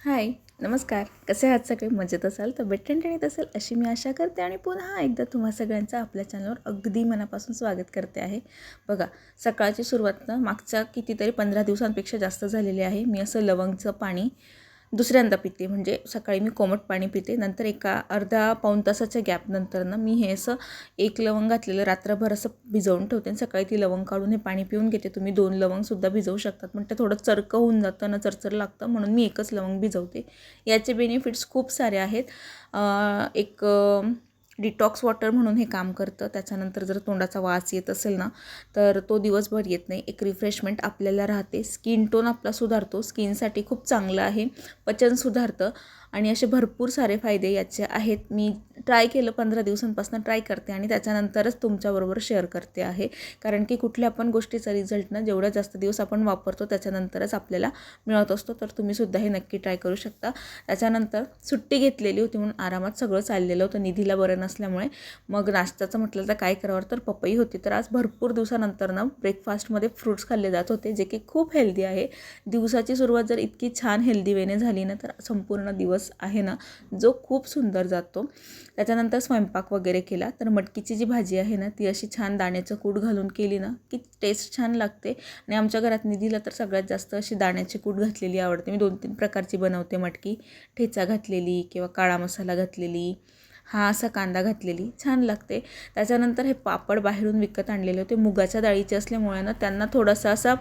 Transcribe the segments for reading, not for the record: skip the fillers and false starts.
हाय, नमस्कार. कसे आहात सगळे? मजेत असाल, तब्येत ठणठणीत असेल अशी मी आशा करते आणि पुन्हा एकदा तुम्हा सगळ्यांचं आपल्या चॅनलवर अगदी मनापासून स्वागत करते आहे. बघा, सकाळची सुरुवात मागच्या कितीतरी 15 दिवसांपेक्षा जास्त झालेली आहे. मी असं लवंगचं पाणी दुसऱ्यांदा पिते, म्हणजे सकाळी मी कोमट पाणी पिते, नंतर एका अर्धा पाऊण तासाच्या गॅपनंतर मी हे असं एक लवंग घातलेलं रात्रभर असं भिजवून ठेवते आणि सकाळी ती लवंग काढून हे पाणी पिऊन घेते. तुम्ही 2 लवंगसुद्धा भिजवू शकतात, पण ते थोडं चरकं होऊन जातं ना, चरचर लागतं, म्हणून मी एकच लवंग भिजवते. याचे बेनिफिट्स खूप सारे आहेत. एक डिटॉक्स वॉटर म्हणून हे काम करतं. त्याच्यानंतर जर तोंडाचा वास येत असेल ना, तर तो दिवसभर येत नाही. एक रिफ्रेशमेंट आपल्याला राहते. स्किन टोन आपला सुधारतो. स्किनसाठी खूप चांगलं आहे. पचन सुधारतं आणि असे भरपूर सारे फायदे याचे आहेत. मी ट्राय केलं, 15 दिवसांपासून ट्राय करते आणि त्याच्यानंतरच तुमच्याबरोबर शेअर करते आहे. कारण की कुठल्या पण गोष्टीचा रिझल्ट ना जेवढा जास्त दिवस आपण वापरतो त्याच्यानंतरच आपल्याला मिळत असतो. तर तुम्हीसुद्धा हे नक्की ट्राय करू शकता. त्याच्यानंतर सुट्टी घेतलेली होती म्हणून आरामात सगळं चाललेलं होतं. निधीला बरं नसल्यामुळे मग नाश्त्याचं म्हटलं तर काय करावं, तर पपई होती. तर आज भरपूर दिवसानंतर ब्रेकफास्टमध्ये फ्रूट्स खाल्ले जात होते, जे की खूप हेल्दी आहे. दिवसाची सुरुवात जर इतकी छान हेल्दी वेने झाली ना, तर संपूर्ण दिवस आहे ना जो खूप सुंदर जातो. त्याच्यानंतर स्वयंपाक वगैरे केला. तर मटकीची जी भाजी आहे ना, ती अशी छान दाण्याचं कूट घालून केली ना की टेस्ट छान लागते. आणि आमच्या घरात निधीला तर सगळ्यात जास्त अशी दाण्याची कूट घातलेली आवडते. मी 2-3 प्रकारची बनवते मटकी. ठेचा घातलेली किंवा काळा मसाला घातलेली, हा असा कांदा घातलेली छान लागते. त्याच्यानंतर हे पापड बाहेरून विकत आणलेले होते. मुगाच्या डाळीचे असल्यामुळे ना त्यांना थोडासा असा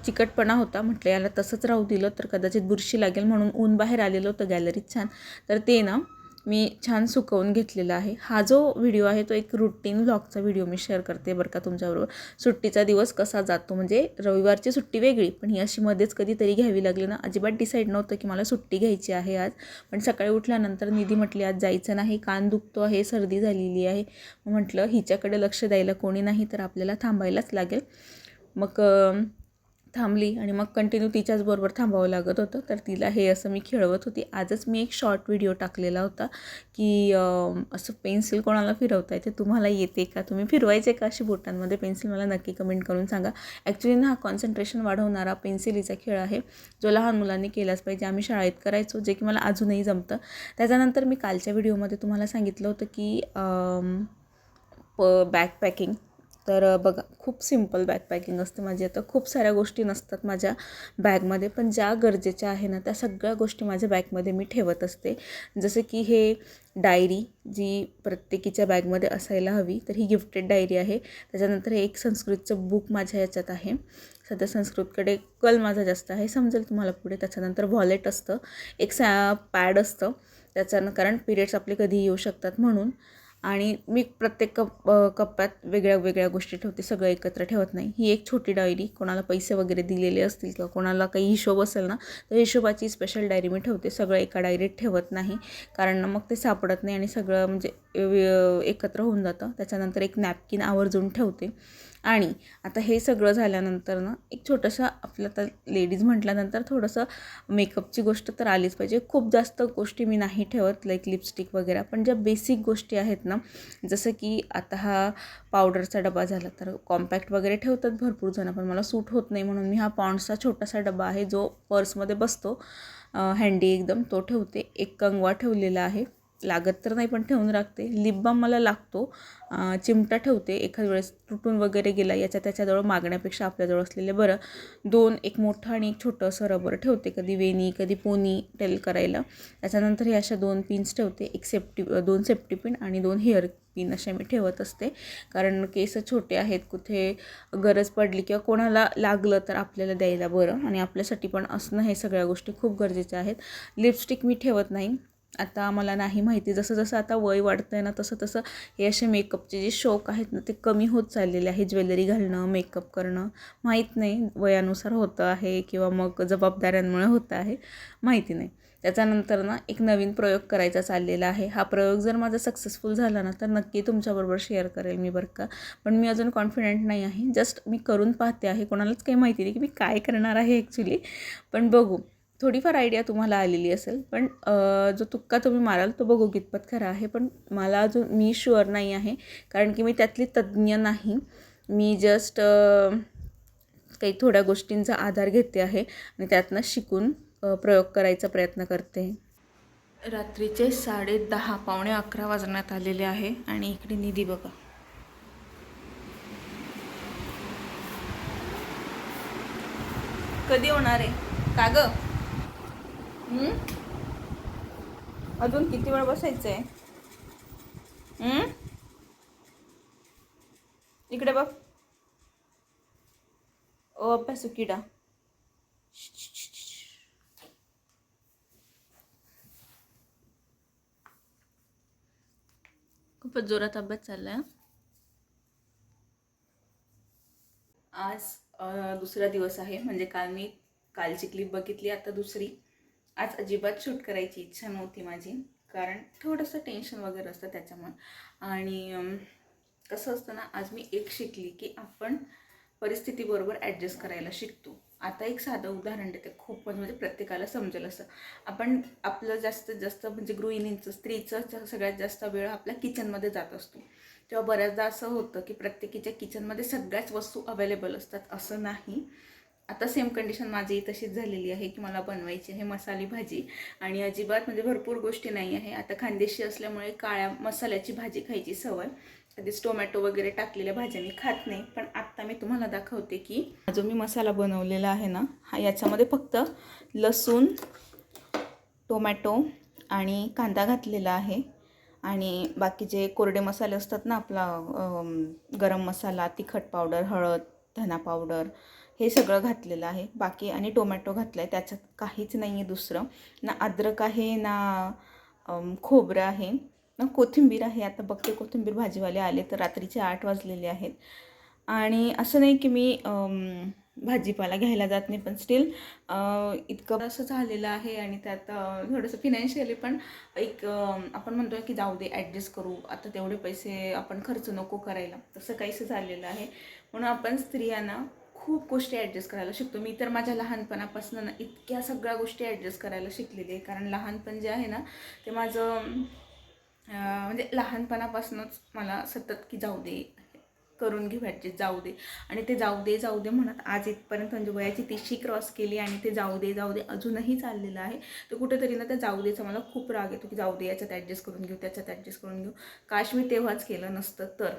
चिकटपणा होता. म्हटलं याला तसंच राहू दिलं तर कदाचित बुरशी लागेल, म्हणून ऊन बाहेर आलेलं होतं गॅलरीत छान. तर ते ना मी छान सुकवून घेतलेला आहे. हा जो व्हिडिओ आहे तो एक रुटीन व्लॉगचा व्हिडिओ मी शेअर करते बरं का तुमच्याबरोबर. सुट्टीचा दिवस कसा जातो, म्हणजे रविवारची सुट्टी वेगळी, पण ही अशी मध्येच कधीतरी घ्यावी लागली ना. अजिबात डिसाईड नव्हतं की मला सुट्टी घ्यायची आहे आज, पण सकाळी उठल्यानंतर निधी म्हटली आज जायचं नाही, कान दुखतो आहे, सर्दी झालेली आहे. म्हटलं हिच्याकडे लक्ष द्यायला कोणी नाही तर आपल्याला थांबायलाच लागेल. मग थांबली आणि मग कंटिन्यू तिच्याचबरोबर थांबावं लागत होतं. तर तिला हे असं मी खेळवत होती. आजच मी एक शॉर्ट व्हिडिओ टाकलेला होता की असं पेन्सिल कोणाला फिरवता येते, तुम्हाला येते का, तुम्ही फिरवायचे का अशी बोटांमध्ये पेन्सिल, मला नक्की कमेंट करून सांगा. ॲक्च्युली ना हा कॉन्सन्ट्रेशन वाढवणारा पेन्सिलीचा खेळ आहे, जो लहान मुलांनी केलाच पाहिजे. आम्ही शाळेत करायचो, जे की मला अजूनही जमतं. त्याच्यानंतर मी कालच्या व्हिडिओमध्ये तुम्हाला सांगितलं होतं की बॅकपॅकिंग. तर बघा, खूप सिम्पल बॅकपॅकिंग असते माझी. आता खूप साऱ्या गोष्टी नसतात माझ्या बॅगमध्ये, पण ज्या गरजेच्या आहे ना त्या सगळ्या गोष्टी माझ्या बॅगमध्ये मी ठेवत असते. जसं की हे डायरी, जी प्रत्येकीच्या बॅगमध्ये असायला हवी, तर ही गिफ्टेड डायरी आहे. त्याच्यानंतर हे एक संस्कृतचं बुक माझ्या याच्यात आहे. सध्या संस्कृतकडे कल माझा जास्त आहे, समजेल तुम्हाला पुढे. त्याच्यानंतर वॉलेट असतं, एक पॅड असतं त्याच्यानं, कारण पिरियड्स आपले कधीही येऊ शकतात म्हणून. आणि मी प्रत्येक कप्प्यात वेगळ्या वेगळ्या गोष्टी ठेवते, सगळं एकत्र ठेवत नाही. ही एक छोटी डायरी, कोणाला पैसे वगैरे दिलेले असतील किंवा कोणाला काही हिशोब असेल ना, तर हिशोबाची स्पेशल डायरी मी ठेवते. सगळं एका डायरीत ठेवत नाही, कारण मग ते सापडत नाही आणि सगळं म्हणजे एकत्र होऊन जातं. त्याच्यानंतर एक नॅपकिन आवर्जून ठेवते. आणि आता हे सगळं झाल्यानंतर ना एक छोटंसं, आपलं तर लेडीज म्हटल्यानंतर थोडंसं मेकअपची गोष्ट तर आलीच पाहिजे. खूप जास्त गोष्टी मी नाही ठेवत, लाईक लिपस्टिक वगैरे, पण ज्या बेसिक गोष्टी आहेत ना, जसं की आता हा पावडरचा डबा झाला, तर कॉम्पॅक्ट वगैरे ठेवतात भरपूर जण, पण मला सूट होत नाही म्हणून मी हा पॉन्ड्सचा छोटासा डबा आहे जो पर्समध्ये बसतो, हँडी एकदम, तो ठेवते. एक कंगवा ठेवलेला आहे, लागत तर नाही पण ठेवून राखते. लिप बाम मला लागतो. चिमटा ठेवते, एखाद्या वेळेस तुटून वगैरे गेला, याच्या त्याच्याजवळ मागण्यापेक्षा आपल्याजवळ असलेले बरं. 2, एक मोठं आणि एक छोटं असं रबर ठेवते, कधी वेणी कधी पोनी टेल करायला. त्याच्यानंतर हे अशा 2 पिन्स ठेवते, एक 2 सेफ्टी पिन आणि 2 हेअर पिन असे मी ठेवत असते. कारण केस छोटे आहेत, कुठे गरज पडली किंवा कोणाला लागलं तर आपल्याला द्यायला बरं, आणि आपल्यासाठी पण असणं हे सगळ्या गोष्टी खूप गरजेच्या आहेत. लिपस्टिक मी ठेवत नाही. आता मला नाही माहिती, जसं जसं आता वय वाढतं आहे ना, तसं तसं हे असे मेकअपचे जे शौक आहेत ना ते कमी होत चाललेले आहे. ज्वेलरी घालणं, मेकअप करणं, माहीत नाही वयानुसार होतं आहे किंवा मग जबाबदाऱ्यांमुळे होतं आहे, माहिती नाही. त्याच्यानंतर ना एक नवीन प्रयोग करायचा चाललेला आहे. हा प्रयोग जर माझा सक्सेसफुल झाला ना तर नक्की तुमच्याबरोबर शेअर करेल मी बरं का. पण मी अजून कॉन्फिडेंट नाही आहे, जस्ट मी करून पाहते आहे. कोणालाच काही माहिती नाही की मी काय करणार आहे ॲक्च्युली, पण बघू. थोडीफार आयडिया तुम्हाला आलेली असेल, पण जो तुक्का तुम्ही माराल तो बघू कितपत खरा आहे. पण मला अजून मी शुअर नाही आहे, कारण की मी त्यातली तज्ज्ञ नाही. मी जस्ट काही थोड्या गोष्टींचा आधार घेते आहे आणि त्यातनं शिकून प्रयोग करायचा प्रयत्न करते. रात्रीचे 10:30 पावणे 11 वाजण्यात आलेले आहे आणि इकडे निधी बघा. कधी होणार आहे का ग? अजून किती वेळ बसायचं आहे? इकडे बघ. ओ अभ्यासू किडा. खूपच जोरात अभ्यास चाललाय. आज दुसरा दिवस आहे. म्हणजे कालची क्लिप बघितली, आता दुसरी. आज अजिबात शूट करायची इच्छा नव्हती माझी, कारण थोडंसं टेन्शन वगैरे असतं त्याच्यामुळे. आणि कसं असतं ना, आज मी एक शिकली की आपण परिस्थितीबरोबर ॲडजस्ट करायला शिकतो. आता एक साधं उदाहरण देते, खूप म्हणजे प्रत्येकाला समजेल असं. आपण आपलं जास्तीत जास्त म्हणजे गृहिणींचं, स्त्रीचं सगळ्यात जास्त वेळ आपल्या किचनमध्ये जात असतो. तेव्हा बऱ्याचदा असं होतं की प्रत्येकीच्या किचनमध्ये सगळ्याच वस्तू अवेलेबल असतात, असं नाही. आता सेम कंडिशन माझी तशीच झालेली आहे की मला बनवायची आहे मसाली भाजी, आणि अजिबात म्हणजे भरपूर गोष्टी नाही आहे. आता खानदेशी असल्यामुळे काळ्या मसाल्याची भाजी खायची सवय. कधीच टोमॅटो वगैरे टाकलेल्या भाज्या मी खात नाही. पण आत्ता मी तुम्हाला दाखवते की जो मी मसाला बनवलेला आहे ना, याच्यामध्ये फक्त लसूण, टोमॅटो आणि कांदा घातलेला आहे. आणि बाकी जे कोरडे मसाले असतात ना, आपला गरम मसाला, तिखट पावडर, हळद, धना पावडर, हे सगळं घातलेलं आहे. बाकी आणि टोमॅटो घातलं आहे. त्याच्यात काहीच नाही आहे दुसरं. ना अद्रक आहे, ना खोबरं आहे, ना कोथिंबीर आहे. आता बघते कोथिंबीर भाजीवाले आले तर. रात्रीचे 8 वाजलेले आहेत. आणि असं नाही की मी भाजीपाला घ्यायला जात नाही, पण स्टील इतकं असं झालेलं आहे. आणि त्यात थोडंसं फिनान्शियली पण एक आपण म्हणतो की जाऊ दे, ॲडजस्ट करू, आता तेवढे पैसे आपण खर्च नको करायला, तसं काहीसं झालेलं आहे. म्हणून आपण स्त्रियांना खूप गोष्टी ॲडजस्ट करायला शिकतो. मी तर माझ्या लहानपणापासून ना इतक्या सगळ्या गोष्टी ॲडजस्ट करायला शिकलेली आहे. कारण लहानपण जे आहे ना, ते माझं म्हणजे लहानपणापासूनच मला सतत की जाऊ दे, करून घेऊ ॲडजस्ट, जाऊ दे. आणि ते जाऊ दे जाऊ दे म्हणत आज इथपर्यंत म्हणजे वयाची 30शी क्रॉस केली, आणि ते जाऊ दे जाऊ दे अजूनही चाललेलं आहे. तर कुठेतरी ना त्या जाऊ देचा मला खूप राग येतो की जाऊ दे, याच्यात ॲडजस्ट करून घेऊ, त्याच्यात ॲडजस्ट करून घेऊ. काश मी तेव्हाच केलं नसतं तर.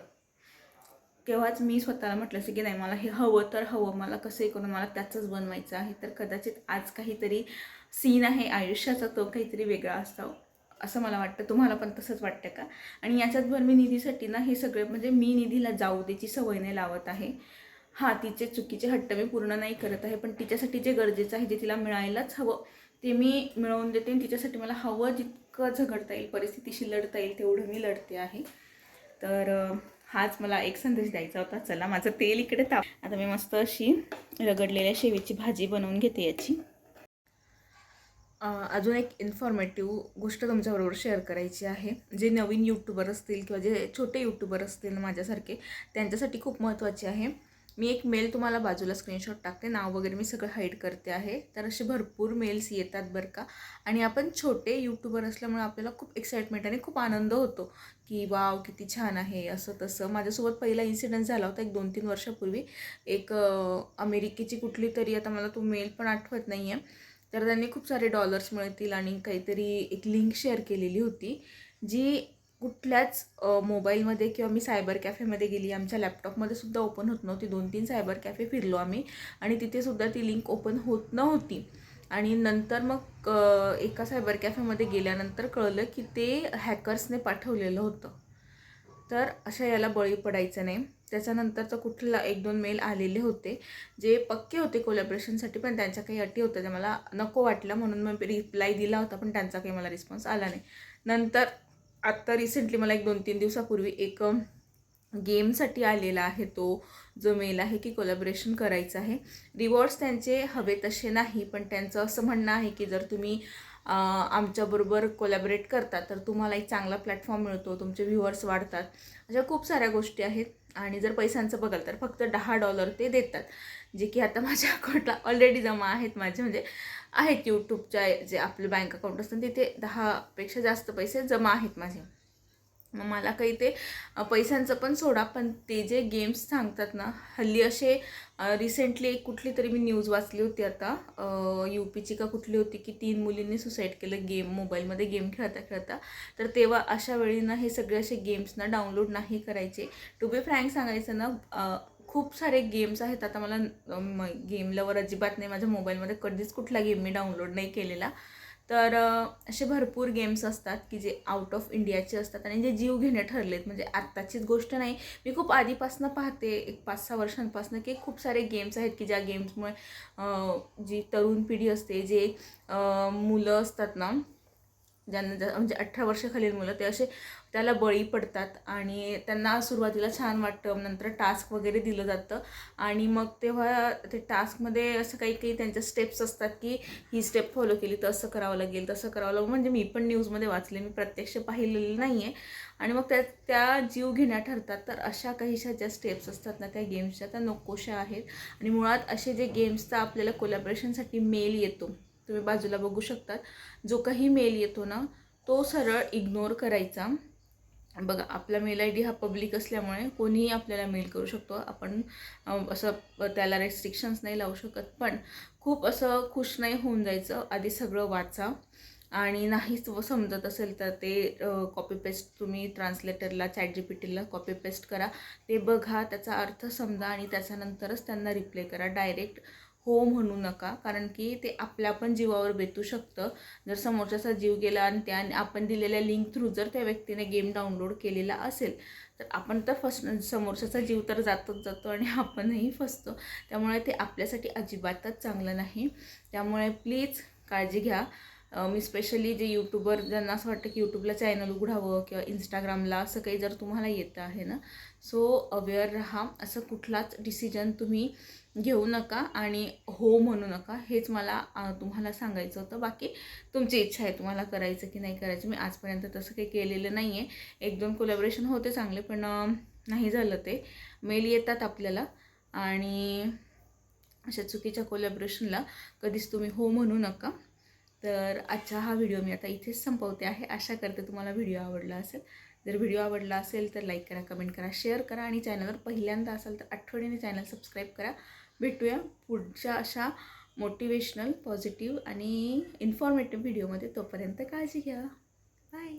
तेव्हाच मी स्वतःला म्हटलं असं की नाही, मला हे हवं तर हवं, मला कसंही करून मला त्याचंच बनवायचं आहे. तर कदाचित आज काहीतरी सीन आहे आयुष्याचा, तो काहीतरी वेगळा असावा असं मला वाटतं. तुम्हाला पण तसंच वाटतं का? आणि याच्यातभर मी निधीसाठी ना हे सगळे म्हणजे मी निधीला जाऊ देची सवय नाही लावत आहे. हां, तिचे चुकीचे हट्ट मी पूर्ण नाही करत आहे, पण तिच्यासाठी जे गरजेचं आहे, जे तिला मिळायलाच हवं, ते मी मिळवून देते. आणि तिच्यासाठी मला हवं जितकं झगडता येईल, परिस्थितीशी लढता येईल तेवढं मी लढते आहे. तर हाच मला एक संदेश द्यायचा होता. चला, माझं तेल इकडे आता मी मस्त अशी रगडलेल्या शेवेची भाजी बनवून घेते याची. अजून एक इन्फॉर्मेटिव्ह गोष्ट तुमच्याबरोबर शेअर करायची आहे. जे नवीन यूट्यूबर असतील किंवा जे छोटे यूट्यूबर असतील माझ्यासारखे, त्यांच्यासाठी खूप महत्त्वाची आहे. मी एक मेल तुम्हाला बाजूला स्क्रीनशॉट टाकते, नाव वगैरे मी सगळं हाईड करते आहे. तर असे भरपूर मेल्स येतात बरं का. आणि आपण छोटे यूट्यूबर असल्यामुळे आपल्याला खूप एक्साइटमेंट आणि खूप आनंद होतो की वाव किती छान आहे, असं तसं. माझ्यासोबत पहिला इन्सिडेंट झाला होता एक 2-3 वर्षापूर्वी. एक अमेरिकेची कुठली तरी, आता मला तो मेल पण आठवत नाही आहे, तर त्यांनी खूप सारे डॉलर्स मिळतील आणि काहीतरी एक लिंक शेअर केलेली होती, जी कुठल्याच मोबाईलमध्ये किंवा मी सायबर कॅफेमध्ये गेली, आमच्या लॅपटॉपमध्ये सुद्धा ओपन होत नव्हती. 2-3 सायबर कॅफे फिरलो आम्ही, आणि तिथे सुद्धा ती लिंक ओपन होत नव्हती. आणि नंतर मग एका सायबर कॅफेमध्ये गेल्यानंतर कळलं की ते हॅकर्सने पाठवलेलं होतं. तर अशा याला बळी पडायचं नाही. त्याच्यानंतरचं कुठला 1-2 मेल आलेले होते जे पक्के होते कोलॅबरेशनसाठी, पण त्यांच्या काही अटी होत्या ज्या मला नको वाटल्या, म्हणून मी रिप्लाय दिला होता, पण त्यांचा काही मला रिस्पॉन्स आला नाही. नंतर आत्ता रिसेंटली मला एक 2-3 दिवसापूर्वी एक गेमसाठी आलेला आहे तो जो मेल आहे की कोलॅबरेशन करायचं आहे. रिवॉर्ड्स त्यांचे हवे तसे नाही, पण त्यांचं असं म्हणणं आहे की जर तुम्ही आमच्याबरोबर कोलॅबरेट करता तर तुम्हाला एक चांगला प्लॅटफॉर्म मिळतो, तुमचे व्ह्युअर्स वाढतात, अशा खूप साऱ्या गोष्टी आहेत. आणि जर पैशांचं बघाल तर फक्त $10 ते देतात, जे की आता माझ्या अकाउंटला ऑलरेडी जमा आहेत. माझे म्हणजे आहेत यूट्यूबच्या जे आपले बँक अकाउंट असतात तिथे 10पेक्षा जास्त पैसे जमा आहेत माझे. मग मला काही ते पैशांचं पण सोडा, पण ते जे गेम्स सांगतात ना, हल्ली असे रिसेंटली एक कुठली तरी मी न्यूज वाचली होती आता, UPची का कुठली होती, की 3 मुलींनी सुसाईड केलं मोबाईलमध्ये गेम खेळता खेळता. तर तेव्हा अशा वेळी ना हे सगळे असे गेम्स ना डाउनलोड नाही करायचे. टू बी फ्रँक सांगायचं ना, खूप सारे गेम्स आहेत. आता मला गेम लवर अजिबात नाही, माझ्या मोबाईलमध्ये कधीच कुठला गेम मी डाउनलोड नाही केलेला. तर असे भरपूर गेम्स असतात की जे आउट ऑफ इंडियाचे असतात आणि जे जीव घेणे ठरलेत. म्हणजे आत्ताचीच गोष्ट नाही, मी खूप आधीपासून पाहते, एक 5-6 वर्षांपासून, की खूप सारे गेम्स आहेत की ज्या गेम्समुळे जी तरुण पिढी असते, जे मुलं असतात ना, ज्यांना म्हणजे 18 वर्षाखालील मुलं, ते असे त्याला बळी पडतात आणि त्यांना सुरुवातीला छान वाटतं, नंतर टास्क वगैरे दिलं जातं आणि मग तेव्हा ते टास्कमध्ये असं काही काही त्यांच्या स्टेप्स असतात की ही स्टेप फॉलो केली तर असं करावं लागेल, तसं करावं लागेल. म्हणजे मी पण न्यूजमध्ये वाचले, मी प्रत्यक्ष पाहिलेलं नाही आहे. आणि मग त्या जीव घेण्या ठरतात. तर अशा काहीशा ज्या स्टेप्स असतात ना त्या गेम्सच्या, त्या नकोशा आहेत. आणि मुळात असे जे गेम्सचा आपल्याला कोलॅबरेशनसाठी मेल येतो, तुम्ही बाजूला बघू शकतात, जो काही मेल येतो ना तो सरळ इग्नोर करायचा. बघा, आपला मेल ID हा पब्लिक असल्यामुळे कोणीही आपल्याला मेल करू शकतो. आपण असं त्याला रेस्ट्रिक्शन्स नाही लावू शकत. पण खूप असं खुश नाही होऊन जायचं, आधी सगळं वाचा आणि नाहीच समजत असेल तर ते कॉपी पेस्ट तुम्ही ट्रान्सलेटरला, ChatGPTला कॉपी पेस्ट करा, ते बघा, त्याचा अर्थ समजा आणि त्याच्यानंतरच त्यांना रिप्लाय करा. डायरेक्ट हो म्हणू नका, कारण की ते आपल्या पण जीवावर बेतू शकतं. जर समोरच्याचा जीव गेला आणि त्याने आपण दिलेल्या लिंक थ्रू जर त्या व्यक्तीने गेम डाउनलोड केलेला असेल तर आपण तर समोरच्याचा जीव तर जातोच जातो आणि आपणही फसतो. त्यामुळे ते आपल्यासाठी अजिबातच चांगलं नाही. त्यामुळे प्लीज काळजी घ्या. मी स्पेशली जे यूट्यूबर, ज्यांना असं वाटतं की यूट्यूबला चॅनल उघडावं किंवा इंस्टाग्रामला असं काही जर तुम्हाला येतं आहे ना, सो अवेअर राहा. असं कुठलाच डिसिजन तुम्ही घेऊ नका आणि हो म्हणू नका. हेच मला तुम्हाला सांगायचं होतं. बाकी तुमची इच्छा आहे, तुम्हाला करायचं की नाही करायचं. मी आजपर्यंत तसं काही केलेलं नाही आहे. 1-2 कोलॅबरेशन होते चांगले, पण नाही झालं ते. मेल येतात आपल्याला आणि अशा चुकीच्या कोलॅबरेशनला कधीच तुम्ही हो म्हणू नका. तर आजचा हा व्हिडिओ मी आता इथेच संपवते आहे. आशा करते तुम्हाला व्हिडिओ आवडला असेल. जर व्हिडिओ आवडला असेल तर लाईक करा, कमेंट करा, शेअर करा आणि चॅनलवर पहिल्यांदा असाल तर आठवणीने चॅनल सबस्क्राईब करा. भेटूया पुढच्या अशा मोटिवेशनल, पॉझिटिव्ह आणि इन्फॉर्मेटिव्ह व्हिडिओमध्ये. तोपर्यंत काळजी घ्या. बाय.